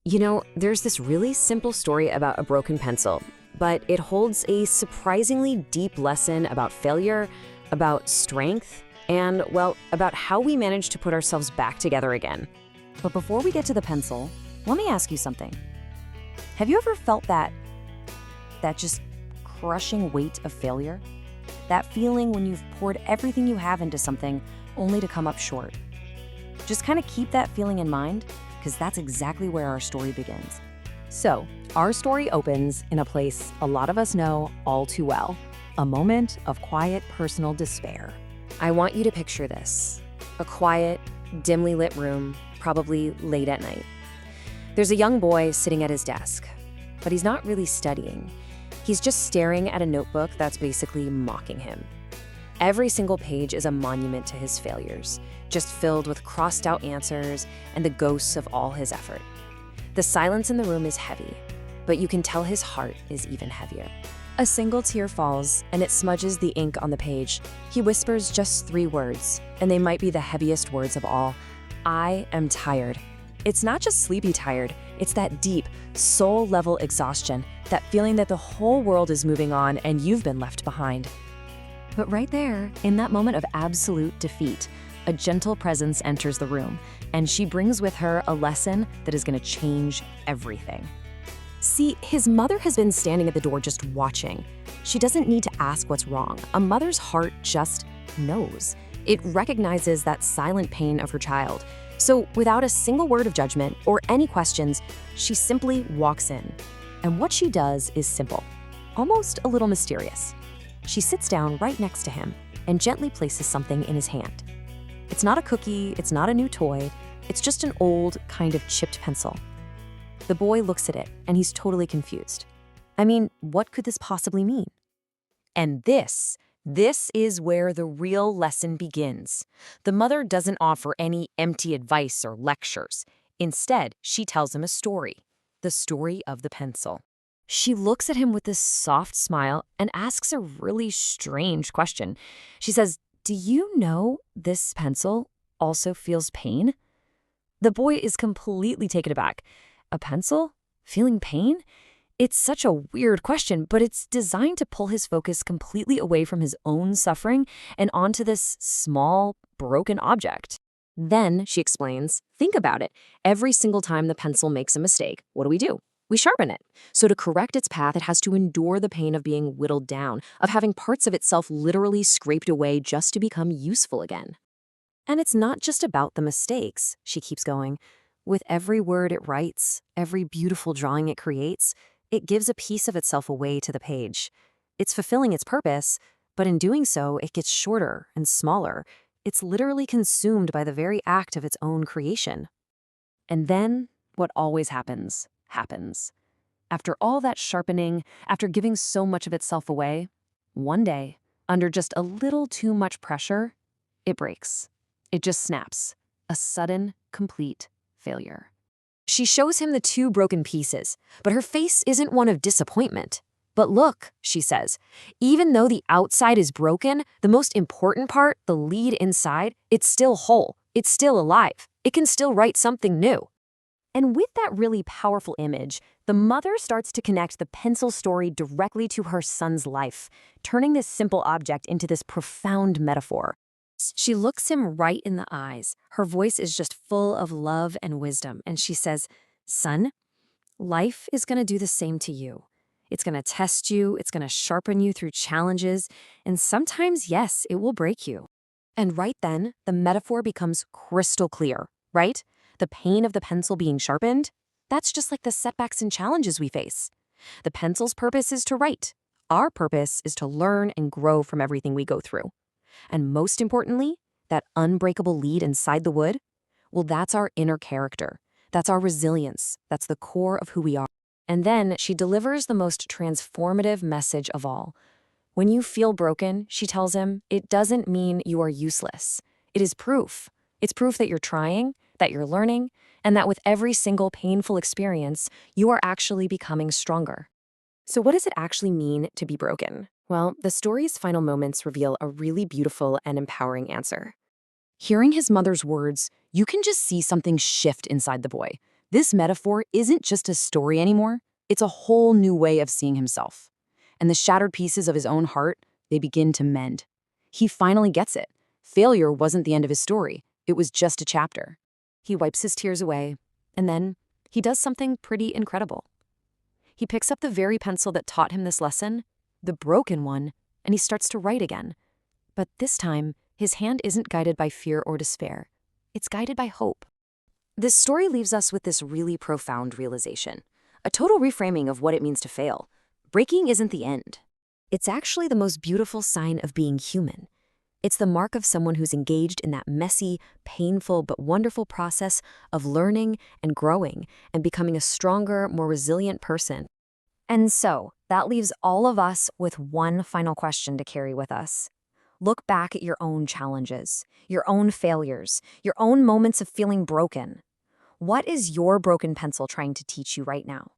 There's this really simple story about a broken pencil, but it holds a surprisingly deep lesson about failure, about strength, and, well, about how we manage to put ourselves back together again. But before we get to the pencil, let me ask you something. Have you ever felt that just crushing weight of failure? That feeling when you've poured everything you have into something only to come up short? Just kind of keep that feeling in mind, because that's exactly where our story begins. So, our story opens in a place a lot of us know all too well, a moment of quiet personal despair. I want you to picture this: a quiet, dimly lit room, probably late at night. There's a young boy sitting at his desk, but he's not really studying. He's just staring at a notebook that's basically mocking him. Every single page is a monument to his failures, just filled with crossed out answers and the ghosts of all his effort. The silence in the room is heavy, but you can tell his heart is even heavier. A single tear falls, and it smudges the ink on the page. He whispers just 3 words, and they might be the heaviest words of all: I am tired. It's not just sleepy tired, it's that deep, soul-level exhaustion, that feeling that the whole world is moving on and you've been left behind. But right there, in that moment of absolute defeat, a gentle presence enters the room, and she brings with her a lesson that is going to change everything. See, his mother has been standing at the door just watching. She doesn't need to ask what's wrong. A mother's heart just knows. It recognizes that silent pain of her child. So without a single word of judgment or any questions, she simply walks in. And what she does is simple, almost a little mysterious. She sits down right next to him and gently places something in his hand. It's not a cookie, it's not a new toy, it's just an old, kind of chipped pencil. The boy looks at it, and he's totally confused. I mean, what could this possibly mean? And this is where the real lesson begins. The mother doesn't offer any empty advice or lectures. Instead, she tells him a story, the story of the pencil. She looks at him with this soft smile and asks a really strange question. She says, "Do you know this pencil also feels pain?" The boy is completely taken aback. A pencil? Feeling pain? It's such a weird question, but it's designed to pull his focus completely away from his own suffering and onto this small, broken object. Then, she explains, think about it. Every single time the pencil makes a mistake, what do? We sharpen it. So to correct its path, it has to endure the pain of being whittled down, of having parts of itself literally scraped away just to become useful again. And it's not just about the mistakes, she keeps going. With every word it writes, every beautiful drawing it creates, it gives a piece of itself away to the page. It's fulfilling its purpose, but in doing so, it gets shorter and smaller. It's literally consumed by the very act of its own creation. And then, what always happens. After all that sharpening, after giving so much of itself away, one day, under just a little too much pressure, it breaks. It just snaps. A sudden, complete failure. She shows him the 2 broken pieces, but her face isn't one of disappointment. But look, she says, even though the outside is broken, the most important part, the lead inside, it's still whole. It's still alive. It can still write something new. And with that really powerful image, the mother starts to connect the pencil story directly to her son's life, turning this simple object into this profound metaphor. She looks him right in the eyes. Her voice is just full of love and wisdom, and she says, "Son, life is going to do the same to you. It's going to test you, it's going to sharpen you through challenges, and sometimes, yes, it will break you." And right then, the metaphor becomes crystal clear, right? The pain of the pencil being sharpened, that's just like the setbacks and challenges we face. The pencil's purpose is to write. Our purpose is to learn and grow from everything we go through. And most importantly, that unbreakable lead inside the wood, well, that's our inner character. That's our resilience. That's the core of who we are. And then she delivers the most transformative message of all. When you feel broken, she tells him, it doesn't mean you are useless. It is proof. It's proof that you're trying, that you're learning, and that with every single painful experience, you are actually becoming stronger. So what does it actually mean to be broken? Well, the story's final moments reveal a really beautiful and empowering answer. Hearing his mother's words, you can just see something shift inside the boy. This metaphor isn't just a story anymore, it's a whole new way of seeing himself. And the shattered pieces of his own heart, they begin to mend. He finally gets it. Failure wasn't the end of his story, it was just a chapter. He wipes his tears away, and then he does something pretty incredible. He picks up the very pencil that taught him this lesson, the broken one, and he starts to write again. But this time, his hand isn't guided by fear or despair. It's guided by hope. This story leaves us with this really profound realization, a total reframing of what it means to fail. Breaking isn't the end. It's actually the most beautiful sign of being human. It's the mark of someone who's engaged in that messy, painful, but wonderful process of learning and growing and becoming a stronger, more resilient person. And so, that leaves all of us with one final question to carry with us. Look back at your own challenges, your own failures, your own moments of feeling broken. What is your broken pencil trying to teach you right now?